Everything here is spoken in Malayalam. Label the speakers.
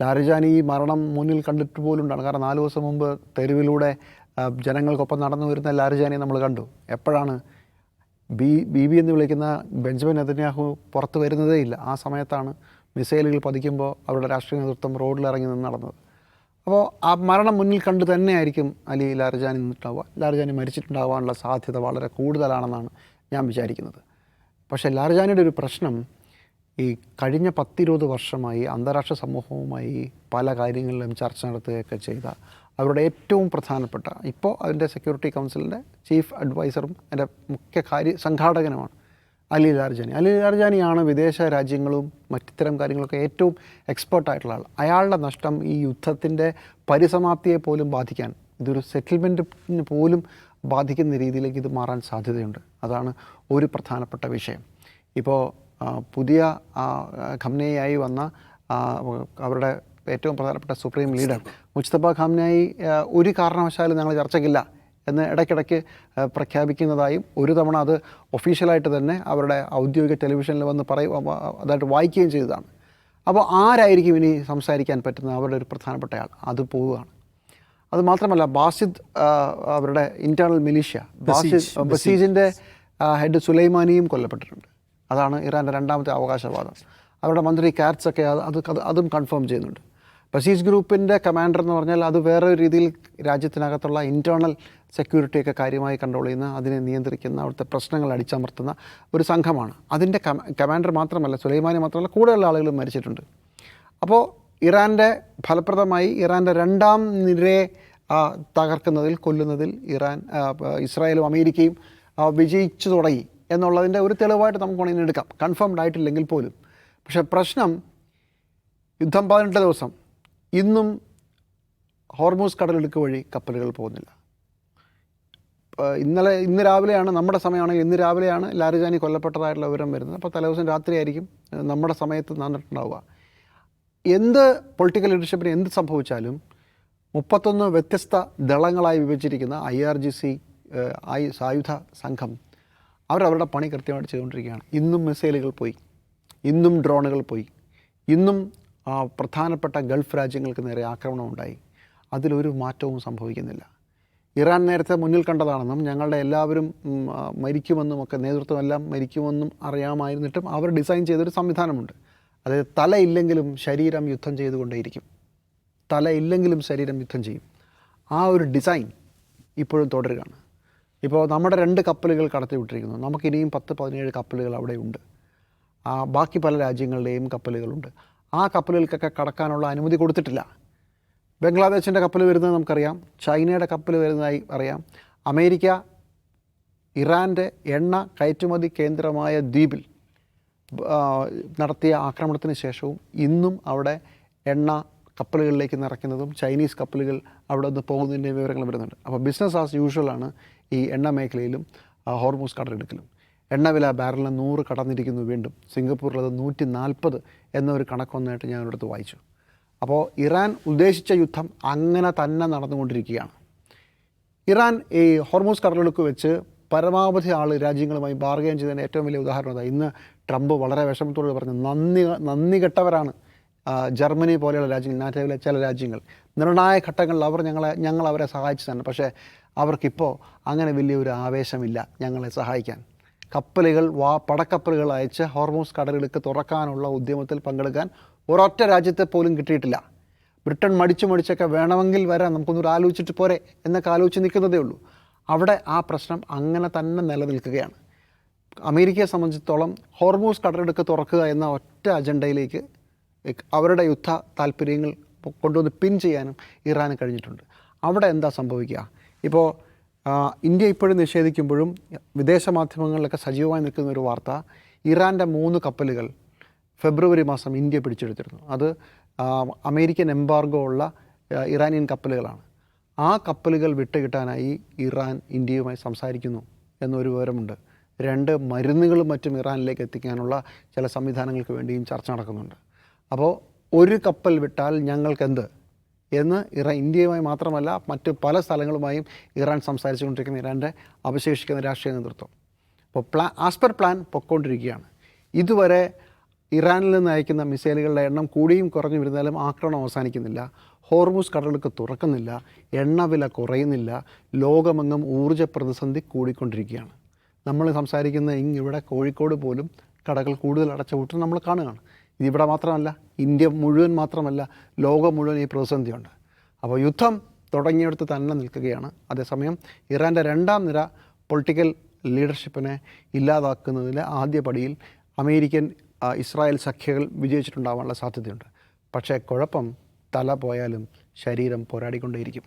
Speaker 1: ലാരിജാനി ഈ മരണം മുന്നിൽ കണ്ടിട്ട് പോലുണ്ടാണ്. കാരണം 4 ദിവസം മുമ്പ് തെരുവിലൂടെ ജനങ്ങൾക്കൊപ്പം നടന്നു വരുന്ന ലാരിജാനിയെ നമ്മൾ കണ്ടു. എപ്പോഴാണ് ബീബി എന്ന് വിളിക്കുന്ന ബെഞ്ചമിൻ നെതന്യാഹു പുറത്ത് വരുന്നതേ ഇല്ല. ആ സമയത്താണ് മിസൈലുകൾ പതിക്കുമ്പോൾ അവരുടെ രാഷ്ട്രീയ നേതൃത്വം റോഡിലിറങ്ങി നിന്ന് നടന്നത്. അപ്പോൾ ആ മരണം മുന്നിൽ കണ്ട് തന്നെയായിരിക്കും അലി ലാരിജാനി നിന്നിട്ടുണ്ടാവുക. ലാരിജാനി മരിച്ചിട്ടുണ്ടാകാനുള്ള സാധ്യത വളരെ കൂടുതലാണെന്നാണ് ഞാൻ വിചാരിക്കുന്നത്. പക്ഷേ ലാരിജാനിയുടെ ഒരു പ്രശ്നം, ഈ കഴിഞ്ഞ 10-20 വർഷമായി അന്താരാഷ്ട്ര സമൂഹവുമായി പല കാര്യങ്ങളിലും ചർച്ച നടത്തുകയൊക്കെ ചെയ്ത അവരുടെ ഏറ്റവും പ്രധാനപ്പെട്ട, ഇപ്പോൾ അതിൻ്റെ സെക്യൂരിറ്റി കൗൺസിലിൻ്റെ ചീഫ് അഡ്വൈസറും അതിൻ്റെ മുഖ്യ സംഘാടകനുമാണ് അലി ലാരിജാനി. അലി ലാരിജാനിയാണ് വിദേശ രാജ്യങ്ങളും മറ്റിത്തരം കാര്യങ്ങളൊക്കെ ഏറ്റവും എക്സ്പേർട്ടായിട്ടുള്ള ആൾ. അയാളുടെ നഷ്ടം ഈ യുദ്ധത്തിൻ്റെ പരിസമാപ്തിയെ പോലും ബാധിക്കാൻ, ഇതൊരു സെറ്റിൽമെൻറ്റിന് പോലും ബാധിക്കുന്ന രീതിയിലേക്ക് ഇത് മാറാൻ സാധ്യതയുണ്ട്. അതാണ് ഒരു പ്രധാനപ്പെട്ട വിഷയം. ഇപ്പോൾ പുതിയ ഖംനേയായി വന്ന അവരുടെ ഏറ്റവും പ്രധാനപ്പെട്ട സുപ്രീം ലീഡർ മുജ്തബ ഖാംനേയി ഒരു കാരണവശാലും ഞങ്ങൾ ചർച്ചയ്ക്കില്ല എന്ന് ഇടയ്ക്കിടയ്ക്ക് പ്രഖ്യാപിക്കുന്നതായും ഒരു തവണ അത് ഒഫീഷ്യലായിട്ട് തന്നെ അവരുടെ ഔദ്യോഗിക ടെലിവിഷനിൽ വന്ന് അതായിട്ട് വായിക്കുകയും ചെയ്തതാണ്. അപ്പോൾ ആരായിരിക്കും ഇനി സംസാരിക്കാൻ പറ്റുന്ന അവരുടെ ഒരു പ്രധാനപ്പെട്ട ആൾ? അത് പോവുകയാണ്. അത് മാത്രമല്ല, ബാസിദ് അവരുടെ ഇൻറ്റേർണൽ മിലീഷ്യ ബസീജിൻ്റെ ഹെഡ് സുലൈമാനിയും കൊല്ലപ്പെട്ടിട്ടുണ്ട്. അതാണ് ഇറാൻ്റെ രണ്ടാമത്തെ അവകാശവാദം. അവരുടെ മന്ത്രി കാറ്റ്സൊക്കെ അതും കൺഫേം ചെയ്യുന്നുണ്ട്. ബസീജ് ഗ്രൂപ്പിൻ്റെ കമാൻഡർ എന്ന് പറഞ്ഞാൽ അത് വേറെ രീതിയിൽ രാജ്യത്തിനകത്തുള്ള ഇൻറ്റേർണൽ സെക്യൂരിറ്റിയൊക്കെ കാര്യമായി കൺട്രോൾ ചെയ്യുന്ന, അതിനെ നിയന്ത്രിക്കുന്ന, അവിടുത്തെ പ്രശ്നങ്ങൾ അടിച്ചമർത്തുന്ന ഒരു സംഘമാണ്. അതിൻ്റെ കമാൻഡർ മാത്രമല്ല, സുലൈമാനി മാത്രമല്ല, കൂടുതലുള്ള ആളുകളും മരിച്ചിട്ടുണ്ട്. അപ്പോൾ ഇറാൻ്റെ ഫലപ്രദമായി ഇറാൻ്റെ രണ്ടാം നിരയെ തകർക്കുന്നതിൽ, കൊല്ലുന്നതിൽ ഇസ്രായേലും അമേരിക്കയും വിജയിച്ചു തുടങ്ങി എന്നുള്ളതിൻ്റെ ഒരു തെളിവായിട്ട് നമുക്ക് വേണമെങ്കിൽ എടുക്കാം, കൺഫേംഡ് ആയിട്ടില്ലെങ്കിൽ പോലും. പക്ഷേ പ്രശ്നം, യുദ്ധം 18 ദിവസം, ഇന്നും ഹോർമൂസ് കടലിടുക്ക് വഴി കപ്പലുകൾ പോകുന്നില്ല. ഇന്ന് രാവിലെയാണ്, നമ്മുടെ സമയമാണെങ്കിൽ ഇന്ന് രാവിലെയാണ് ലാരിജാനി കൊല്ലപ്പെട്ടതായിട്ടുള്ള വിവരം വരുന്നത്. അപ്പോൾ തലേദിവസം രാത്രിയായിരിക്കും നമ്മുടെ സമയത്ത് നടന്നിട്ടുണ്ടാവുക. എന്ത് പൊളിറ്റിക്കൽ ലീഡർഷിപ്പിന് എന്ത് സംഭവിച്ചാലും 31 വ്യത്യസ്ത ദളങ്ങളായി വിഭജിച്ചിരിക്കുന്ന IRGC സായുധ സംഘം അവരവരുടെ പണി കൃത്യമായിട്ട് ചെയ്തുകൊണ്ടിരിക്കുകയാണ്. ഇന്നും മിസൈലുകൾ പോയി, ഇന്നും ഡ്രോണുകൾ പോയി, ഇന്നും പ്രധാനപ്പെട്ട ഗൾഫ് രാജ്യങ്ങൾക്ക് നേരെ ആക്രമണം ഉണ്ടായി. അതിലൊരു മാറ്റവും സംഭവിക്കുന്നില്ല. ഇറാൻ നേരത്തെ മുന്നിൽ കണ്ടതാണെന്നും ഞങ്ങളുടെ എല്ലാവരും മരിക്കുമെന്നും ഒക്കെ, നേതൃത്വമെല്ലാം മരിക്കുമെന്നും അറിയാമായിരുന്നിട്ടും അവർ ഡിസൈൻ ചെയ്തൊരു സംവിധാനമുണ്ട്. അതായത് തലയില്ലെങ്കിലും ശരീരം യുദ്ധം ചെയ്തുകൊണ്ടേയിരിക്കും. തലയില്ലെങ്കിലും ശരീരം യുദ്ധം ചെയ്യും. ആ ഒരു ഡിസൈൻ ഇപ്പോഴും തുടരുകയാണ്. ഇപ്പോൾ നമ്മുടെ 2 കപ്പലുകൾ കടത്തിവിട്ടിരിക്കുന്നു. നമുക്കിനിയും 10-17 കപ്പലുകൾ അവിടെ ഉണ്ട്. ബാക്കി പല രാജ്യങ്ങളുടെയും കപ്പലുകളുണ്ട്. ആ കപ്പലുകൾക്കൊക്കെ കടക്കാനുള്ള അനുമതി കൊടുത്തിട്ടില്ല. ബംഗ്ലാദേശിൻ്റെ കപ്പൽ വരുന്നത് നമുക്കറിയാം, ചൈനയുടെ കപ്പൽ വരുന്നതായി അറിയാം. അമേരിക്ക ഇറാൻ്റെ എണ്ണ കയറ്റുമതി കേന്ദ്രമായ ദ്വീപിൽ നടത്തിയ ആക്രമണത്തിന് ശേഷവും ഇന്നും അവിടെ എണ്ണ കപ്പലുകളിലേക്ക് നിറയ്ക്കുന്നതും ചൈനീസ് കപ്പലുകൾ അവിടെ നിന്ന് പോകുന്നതിൻ്റെ വിവരങ്ങൾ വരുന്നുണ്ട്. അപ്പോൾ ബിസിനസ് ആസ് യൂഷ്വലാണ് ഈ എണ്ണ മേഖലയിലും ഹോർമൂസ് കടലിടുക്കിലും. എണ്ണവില ബാരലിന് 100 കടന്നിരിക്കുന്നു. വീണ്ടും സിംഗപ്പൂരിലത് 140 എന്നൊരു കണക്കൊന്നായിട്ട് ഞാൻ ഒരിടത്ത് വായിച്ചു. അപ്പോൾ ഇറാൻ ഉദ്ദേശിച്ച യുദ്ധം അങ്ങനെ തന്നെ നടന്നുകൊണ്ടിരിക്കുകയാണ്. ഇറാൻ ഈ ഹോർമൂസ് കടലിടുക്ക് വെച്ച് പരമാവധി രാജ്യങ്ങളുമായി ബാർഗെയിൻ ചെയ്തതിൻ്റെ ഏറ്റവും വലിയ ഉദാഹരണം അതാണ്. ഇന്ന് ട്രംപ് വളരെ വിഷമത്തോട് പറഞ്ഞു, നന്ദി കെട്ടവരാണ് ജർമ്മനി പോലെയുള്ള രാജ്യങ്ങൾ, നാറ്റോയിലെ ചില രാജ്യങ്ങൾ. നിർണായക ഘട്ടങ്ങളിൽ ഞങ്ങൾ അവരെ സഹായിച്ചു തന്നെ. പക്ഷേ അവർക്കിപ്പോൾ അങ്ങനെ വലിയൊരു ആവേശമില്ല ഞങ്ങളെ സഹായിക്കാൻ. കപ്പലുകൾ പടക്കപ്പലുകൾ അയച്ച് ഹോർമൂസ് കടലിടുക്ക് തുറക്കാനുള്ള ഉദ്യമത്തിൽ പങ്കെടുക്കാൻ ഒരൊറ്റ രാജ്യത്തെ പോലും കിട്ടിയിട്ടില്ല. ബ്രിട്ടൻ മടിച്ചൊക്കെ വേണമെങ്കിൽ വരാം, നമുക്കൊന്നൊരു ആലോചിച്ചിട്ട് പോരെ എന്നൊക്കെ ആലോചിച്ച് നിൽക്കുന്നതേ ഉള്ളൂ. അവിടെ ആ പ്രശ്നം അങ്ങനെ തന്നെ നിലനിൽക്കുകയാണ്. അമേരിക്കയെ സംബന്ധിച്ചിടത്തോളം ഹോർമൂസ് കടലിടുക്ക് തുറക്കുക എന്ന ഒറ്റ അജണ്ടയിലേക്ക് അവരുടെ യുദ്ധ താല്പര്യങ്ങൾ കൊണ്ടുവന്ന് പിൻ ചെയ്യാനും ഇറാന് കഴിഞ്ഞിട്ടുണ്ട്. അവിടെ എന്താ സംഭവിക്കുക? ഇപ്പോൾ ഇന്ത്യ ഇപ്പോഴും നിഷേധിക്കുമ്പോഴും വിദേശ മാധ്യമങ്ങളിലൊക്കെ സജീവമായി നിൽക്കുന്ന ഒരു വാർത്ത, ഇറാൻ്റെ 3 കപ്പലുകൾ ഫെബ്രുവരി മാസം ഇന്ത്യ പിടിച്ചെടുത്തിരുന്നു. അത് അമേരിക്കൻ എംബാർഗോ ഉള്ള ഇറാനിയൻ കപ്പലുകളാണ്. ആ കപ്പലുകൾ വിട്ടുകിട്ടാനായി ഇറാൻ ഇന്ത്യയുമായി സംസാരിക്കുന്നു എന്നൊരു വിവരമുണ്ട്. 2 മരുന്നുകളും മറ്റും ഇറാനിലേക്ക് എത്തിക്കാനുള്ള ചില സംവിധാനങ്ങൾക്ക് വേണ്ടിയും ചർച്ച നടക്കുന്നുണ്ട്. അപ്പോൾ ഒരു കപ്പൽ വിട്ടാൽ ഞങ്ങൾക്കെന്ത് എന്ന് ഇന്ത്യയുമായി മാത്രമല്ല മറ്റ് പല സ്ഥലങ്ങളുമായും ഇറാൻ സംസാരിച്ചുകൊണ്ടിരിക്കുന്ന ഇറാൻ്റെ അവശേഷിക്കുന്ന രാഷ്ട്രീയ നേതൃത്വം. അപ്പോൾ ആസ് പെർ പ്ലാൻ പൊയ്ക്കൊണ്ടിരിക്കുകയാണ്. ഇതുവരെ ഇറാനിൽ നിന്ന് അയക്കുന്ന മിസൈലുകളുടെ എണ്ണം കൂടിയും കുറഞ്ഞു വരുന്നാലും ആക്രമണം അവസാനിക്കുന്നില്ല. ഹോർമുസ് കടലുകൾക്ക് തുറക്കുന്നില്ല. എണ്ണവില കുറയുന്നില്ല. ലോകമെങ്ങും ഊർജ്ജ പ്രതിസന്ധി കൂടിക്കൊണ്ടിരിക്കുകയാണ്. നമ്മൾ സംസാരിക്കുന്ന ഇവിടെ കോഴിക്കോട് പോലും കടകൾ കൂടുതൽ അടച്ചുപൂട്ടുന്നത് നമ്മൾ കാണുകയാണ്. ഇതിവിടെ മാത്രമല്ല, ഇന്ത്യ മുഴുവൻ മാത്രമല്ല, ലോകം മുഴുവൻ ഈ പ്രതിസന്ധിയുണ്ട്. അപ്പോൾ യുദ്ധം തുടങ്ങിയെടുത്ത് തന്നെ നിൽക്കുകയാണ്. അതേസമയം ഇറാൻ്റെ രണ്ടാം നിര പൊളിറ്റിക്കൽ ലീഡർഷിപ്പിനെ ഇല്ലാതാക്കുന്നതിലെ ആദ്യ പടിയിൽ അമേരിക്കൻ ഇസ്രായേൽ സഖ്യങ്ങൾ വിജയിച്ചിട്ടുണ്ടാവാനുള്ള സാധ്യതയുണ്ട്. പക്ഷേ കുഴപ്പം, തല പോയാലും ശരീരം പോരാടിക്കൊണ്ടേയിരിക്കും.